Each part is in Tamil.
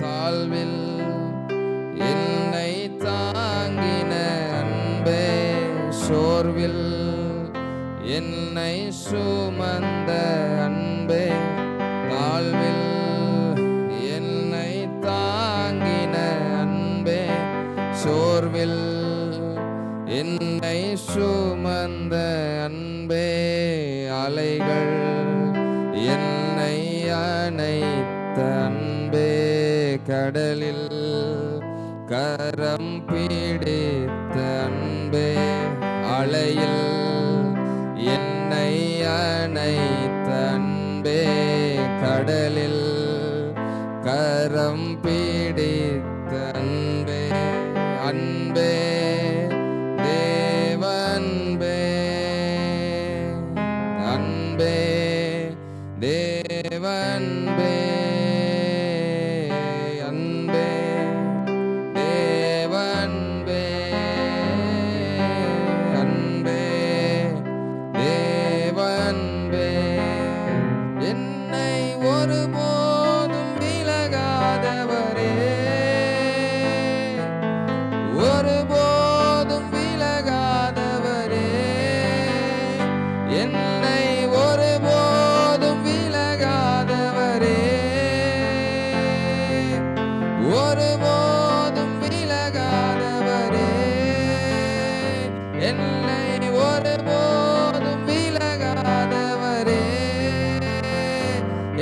தாழ்வில் என்னை தாங்கின அன்பே, சோர்வில் என்னை சுமந்த அன்பே, தாழ்வில் என்னை தாங்கின அன்பே, சோர்வில் என்னை சுமந்த அன்பே, அலைகள் என்னை அணைத்த அன்பே, கடலில் கரம் பிடித்த அன்பே, அலையில் என்னை அணைத்த அன்பே, கடலில் கரம் பிடித்த அன்பே, அன்பே தேவன்பே, அன்பே தேவன்பே, அன்பே தேவன்பே, அன்பே தேவன்பே, என்னை ஒருபோதும் விலகாதவரே, ஒருபோதும் விலகாதவரே, என்னை ஒருபோதும் விலகாதவரே, ஒருபோதும் விலகாதவரே, என்னை ஒருபோதும் விலகாதவரே,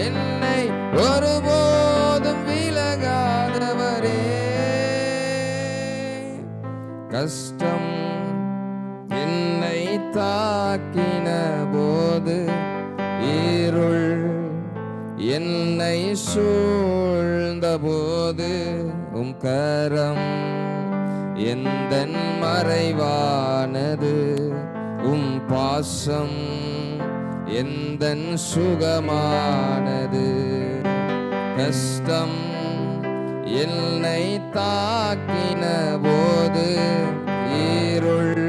என்னை ஒருபோதும் விலகாதவரே. கஷ்டம் என்னை தாக்கின போது, இருள் என்னை சூழ்ந்த போது, உம் கரம் எந்தன் மறைவானது, உம் பாசம் எந்தன் சுகமானது. கஷ்டம் என்னை தாக்கின போது, இருள்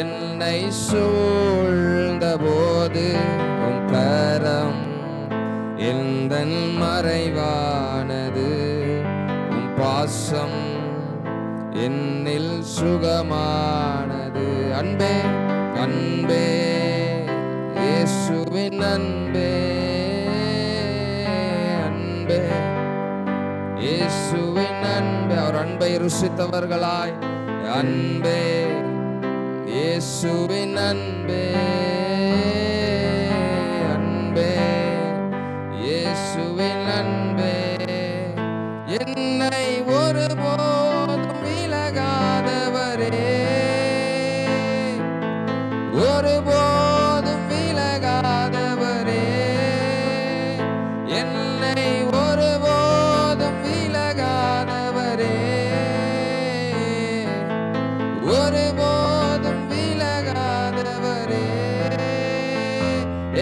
என்னை சூழ்ந்த போது, உம் கரம் எந்தன் மறைவானது, உம் பாசம் என்னில் சுகமானது. அன்பே அன்பே இயேசுவின் அன்பே, அன்பே இயேசுவின் அன்பே. அவர் அன்பை ருசித்தவர்களாய், அன்பே இயேசுவின் அன்பே, அன்பே இயேசுவின் அன்பே, என்னை ஒருபோதும் விலகாதவரே, ஒருபோதும் விலகாதவரே, என்னை ஒருபோதும் விலகாதவரே, ஒருபோதும் விலகாதவரே,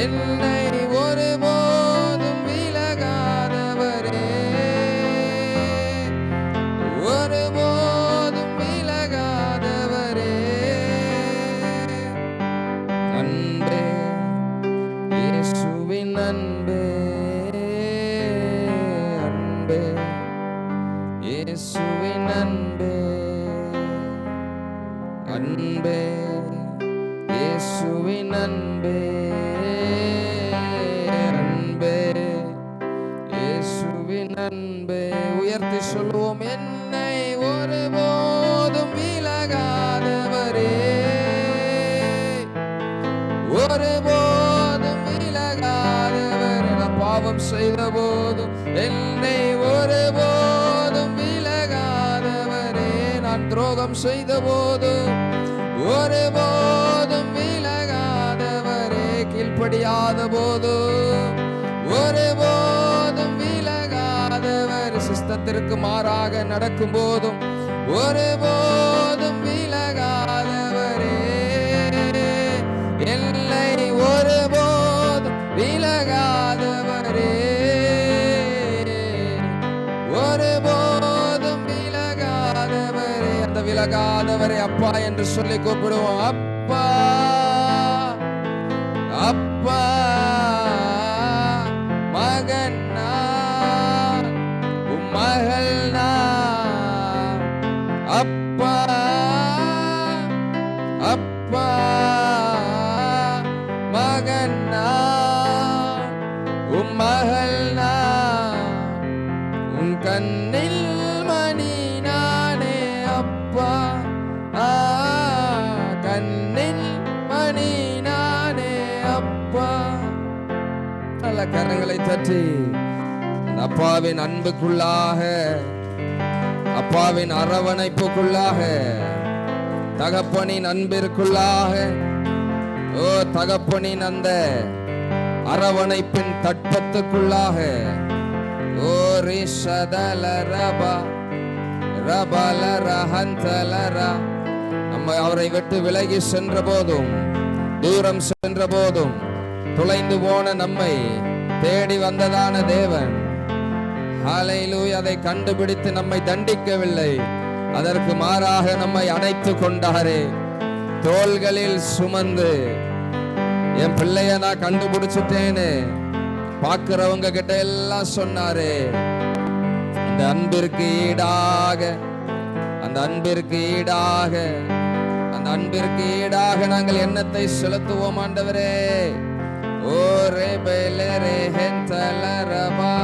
என்னை ஒருபோதும் விலகாதவரே, ஒருபோதும் விலகாதவரே. அன்பே இயேசுவின் அன்பே, அன்பே இயேசுவின் அன்பே, அன்பே இயேசுவின் அன்பே, அன்பே இயேசுவின் அன்பே. உயர்த்தி சொல்லுவோம், என்னை ஒருபோதும் விலகாதவரே, ஒருபோதும் விலகாதவரே. நான் பாவம் செய்த போதும் என்னை ஒருபோதும் விலகாதவரே, நான் துரோகம் செய்த போதும் ஒருபோதும் விலகாதவரே, கீழ்ப்படியாத போதும் ஒருபோதும் விலகாதவர், சிஸ்டத்திற்கு மாறாக நடக்கும் போதும் ஒருபோதும் விலகாதவரே, என்னை ஒருபோதும் விலகாதவரே, ஒருபோதும் விலகாதவரே. அந்த விலகாதவரை அப்பா என்று சொல்லி கூப்பிடுவோம். அப்பா அப்பா மகன் நான், உம் கண்ணில் மணி நானே அப்பா, கண்ணில் மணி நானே அப்பா. நல்ல கரங்களை தட்டி அப்பாவின் அன்புக்குள்ளாக, அப்பாவின் அரவணைப்புக்குள்ளாக, தகப்பனின் அன்பிற்குள்ளாக, ஓ தகப்பனின் அந்த அரவணைப்பின் தட்பத்துக்குள்ளாக, ஓ ரிஷதல ரபா ரபல ரஹந்தலரா, நம்ம அவரை விட்டு விலகி சென்ற போதும், தூரம் சென்ற போதும், தொலைந்து போன நம்மை தேடி வந்ததான தேவன், ஹல்லேலூயா, அதை கண்டுபிடித்து நம்மை தண்டிக்கவில்லை, அதற்கு மாறாக நம்மை அணைத்து கொண்டாரே. தோள்களில் சுமந்து, என் பிள்ளைய நான் கண்டுபிடிச்சிட்டேன்னு பார்க்கிறவங்க கிட்ட எல்லாம் சொன்னாரே. அந்த அன்பிற்கு ஈடாக, அந்த அன்பிற்கு ஈடாக, அந்த அன்பிற்கு ஈடாக நாங்கள் எண்ணத்தை செலுத்துவோம் ஆண்டவரே. ஓ ரெபெலே ரெஹென்தல ரபா,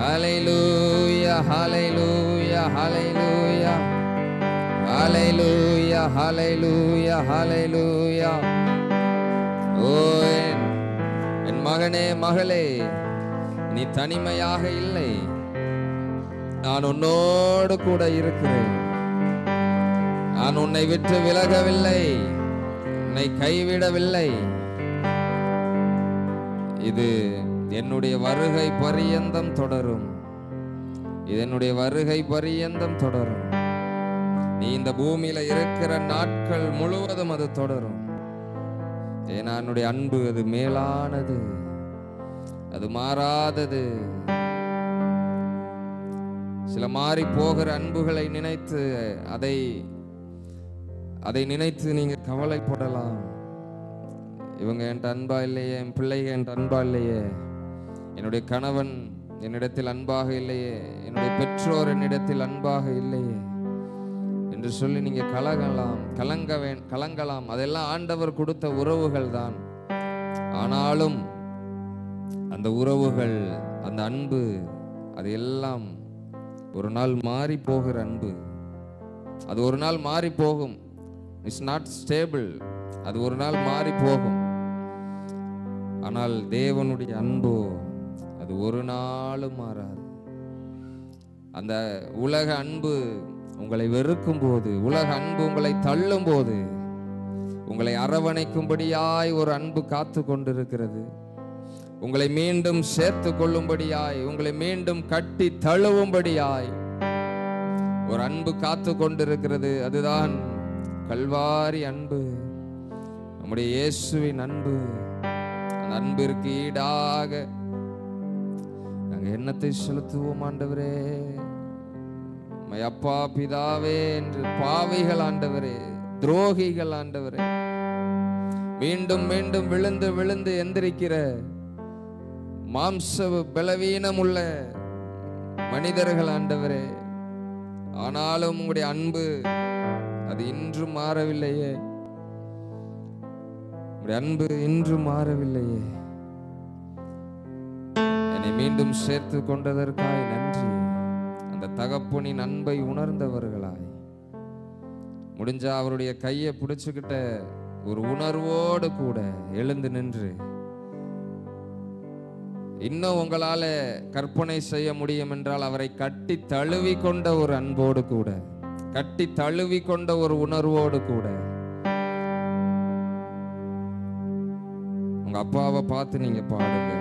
ஹல்லேலூயா ஹல்லேலூயா ஹல்லேலூயா ஹல்லேலூயா ஹல்லேலூயா ஹல்லேலூயா. ஓ என் மகனே மகளே, நீ தனிமையாக இல்லை, நான் உன்னோடு கூட இருக்கிறேன். நான் உன்னை விட்டு விலகவில்லை, உன்னை கைவிடவில்லை. இது என்னுடைய வருகை பரியந்தம் தொடரும், இது என்னுடைய வருகை பரியந்தம் தொடரும். நீ இந்த பூமியில இருக்கிற நாட்கள் முழுவதும் அது தொடரும். ஏன்னா என்னுடைய அன்பு அது மேலானது, அது மாறாதது. சில மாறி போகிற அன்புகளை நினைத்து அதை நினைத்து நீங்க கவலைப்படலாம். இவங்க என்கிட்ட அன்பா இல்லையே, என் பிள்ளைங்க என்கிட்ட அன்பா இல்லையே, என்னுடைய கணவன் என்னிடத்தில் அன்பாக இல்லையே, என்னுடைய பெற்றோர் என்னிடத்தில் அன்பாக இல்லையே என்று சொல்லி நீங்க கலங்கலாம். அதெல்லாம் ஆண்டவர் கொடுத்த உறவுகள் தான். ஆனாலும் அந்த உறவுகள், அந்த அன்பு, அது எல்லாம் ஒரு நாள் மாறி போகிற அன்பு. அது ஒரு நாள் மாறி போகும். It's not stable. அது ஒரு நாள் மாறி போகும். ஆனால் தேவனுடைய அன்போ அது ஒரு நாளும் மாறாது. அந்த உலக அன்பு உங்களை வெறுக்கும் போது, உலக அன்பு உங்களை தள்ளும் போது, உங்களை அரவணைக்கும்படியாய் ஒரு அன்பு காத்து கொண்டிருக்கிறது. உங்களை மீண்டும் சேர்த்து கொள்ளும்படியாய், உங்களை மீண்டும் கட்டி தழுவும்படியாய் ஒரு அன்பு காத்து கொண்டிருக்கிறது. அதுதான் கல்வாரி அன்பு, நம்முடைய இயேசுவின் அன்பு. அந்த அன்பிற்கு ஈடாக நாங்கள் எண்ணத்தை செலுத்துவோம் ஆண்டவரே. அப்பா பிதாவே என்று பாவிகள் ஆண்டவரே, துரோகிகள் ஆண்டவரே, மீண்டும் மீண்டும் விழுந்து விழுந்து எந்திரிக்கிற மாம்ச பலவீனம் உள்ள மனிதர்கள் ஆண்டவரே. ஆனாலும் உங்களுடைய அன்பு அது இன்றும் மாறவில்லையே, உங்களுடைய அன்பு இன்றும் மாறவில்லையே. என்னை மீண்டும் சேர்த்து கொண்டதற்காய் நன்றி. அந்த தகப்பனின் அன்பை உணர்ந்தவர்களாய், முடிஞ்சா அவருடைய கையை பிடிச்சுக்கிட்ட ஒரு உணர்வோடு கூட எழுந்து நின்று, இன்னும் உங்களால கற்பனை செய்ய முடியும் என்றால் அவரை கட்டி தழுவி கொண்ட ஒரு அன்போடு கூட, கட்டி தழுவி கொண்ட ஒரு உணர்வோடு கூட உங்க அப்பாவை பார்த்து நீங்க பாடுங்க.